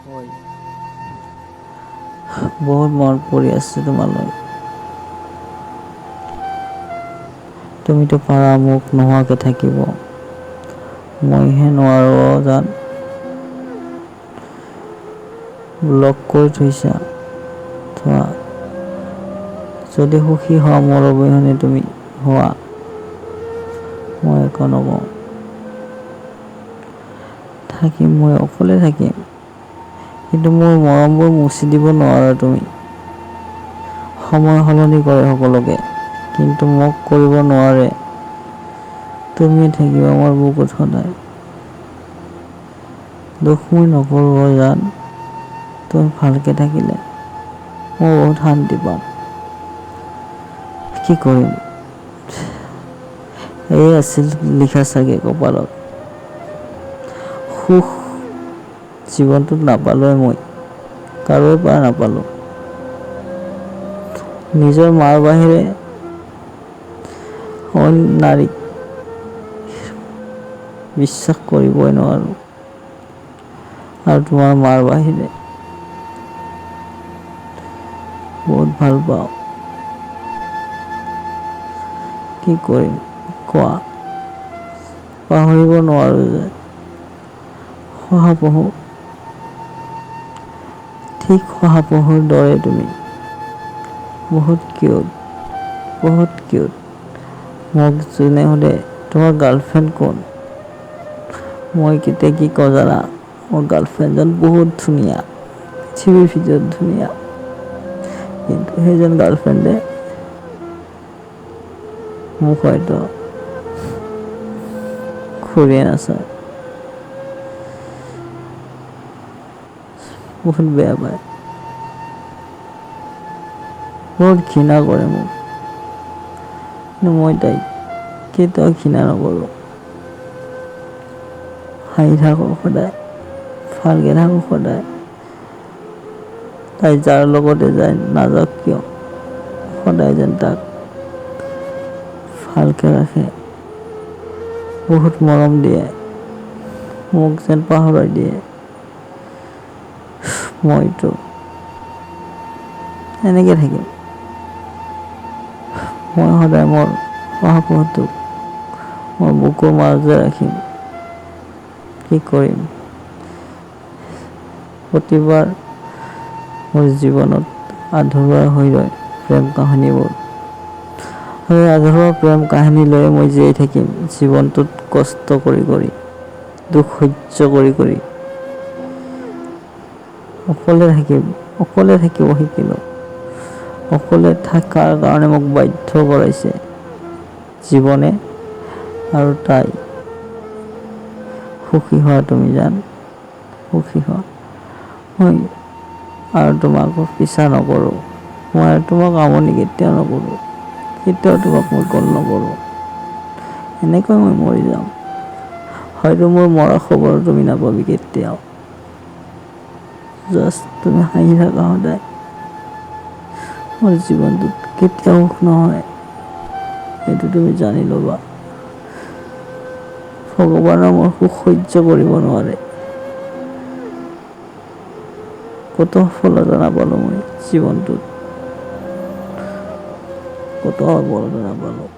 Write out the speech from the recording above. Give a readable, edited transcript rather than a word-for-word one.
হয়, বহুত মনত পৰি আছে তোমালৈ। তুমিতো পাৰা মোক নোহোৱাকে থাকিব, মইহে নোৱাৰো জান। ব্লক কৰি থৈছা থোৱা, যদি সুখী হোৱা মোৰ অবিহনে তুমি হোৱা, মই একো নকওঁ। থাকিম, মই অকলে থাকিম, কিন্তু মোৰ মৰমবোৰ মুচি দিব নোৱাৰা তুমি। সময় সলনি কৰে সকলোকে, কিন্তু মোক কৰিব নোৱাৰে। তুমি থাকিবা মোৰ বুকুত সদায়। দুখ মই নকৰোঁ জান, তুমি ভালকে থাকিলে মই বহুত শান্তি পাম। কি কৰিম, এয়ে আছিল লিখা চাগে কপালত। সুখ জীৱনটোত নাপালোৱে মই, কাৰোৰে পৰা নাপালোঁ। নিজৰ মাৰ বাহিৰে অইন নাৰীক বিশ্বাস কৰিবই নোৱাৰোঁ, আৰু তোমাৰ মাৰ বাহিৰে বহুত ভাল পাওঁ। কি কৰিম কোৱা, পাহৰিব নোৱাৰোঁ যে শহাপহু, ঠিক শহাপহুৰ দৰে তুমি। বহুত কিউট, বহুত কিউট। মোক যোনে সোধে তোমাৰ গাৰ্লফ্ৰেণ্ড কোন, মই কেতিয়া কি কওঁ জানা, মোৰ গাৰ্লফ্ৰেণ্ডজন বহুত ধুনীয়া, পৃথিৱীৰ ভিতৰত ধুনীয়া, কিন্তু সেইজন গাৰ্লফ্ৰেণ্ডে মোক হয়তো ঘূৰিয়ে নাচায়, বহুত বেয়া পায়, বহুত ঘৃণা কৰে মোক, কিন্তু মই তাইক কেতিয়াও ঘৃণা নকৰোঁ। হাঁহি থাকোঁ সদায়, ভালকে থাকোঁ সদায়। তাই যাৰ লগতে যায় নাযাওক কিয়, সদায় যেন তাক ভালকে ৰাখে, বহুত মৰম দিয়ে, মোক যেন পাহৰাই দিয়ে। মইতো এনেকে থাকিম, মই সদায় মোৰ শহাপহুটোক মোৰ বুকুৰ মাজতে ৰাখিম। কি কৰিম, প্ৰতিবাৰ মোৰ জীৱনত আধৰুৱা হৈ ৰয় প্ৰেম কাহিনীবোৰ, সেই আধৰুৱা প্ৰেম কাহিনী লৈ মই জীয়াই থাকিম জীৱনটোত কষ্ট কৰি কৰি, দুখ সহ্য কৰি কৰি। অকলে থাকিম, অকলে থাকিব শিকিলোঁ, অকলে থকাৰ কাৰণে মোক বাধ্য কৰাইছে জীৱনে আৰু তাই। সুখী হোৱা তুমি জান, সুখী হোৱা। মই আৰু তোমাক পিছা নকৰোঁ, মই আৰু তোমাক আমনি কেতিয়াও নকৰোঁ, কেতিয়াও তোমাক মই কল নকৰোঁ, এনেকৈ মই মৰি যাম। হয়তো মোৰ মৰা খবৰ তুমি নাপাবি কেতিয়াও, জাষ্ট তুমি হাঁহি থাকা সদায়। মোৰ জীৱনটোত কেতিয়াও সুখ নহয়, এইটো তুমি জানি ল'বা। ভগৱানেও মোৰ সুখ সহ্য কৰিব নোৱাৰে। কত সফলতা নাপালোঁ মই জীৱনটোত, কত সফলতা নাপালোঁ।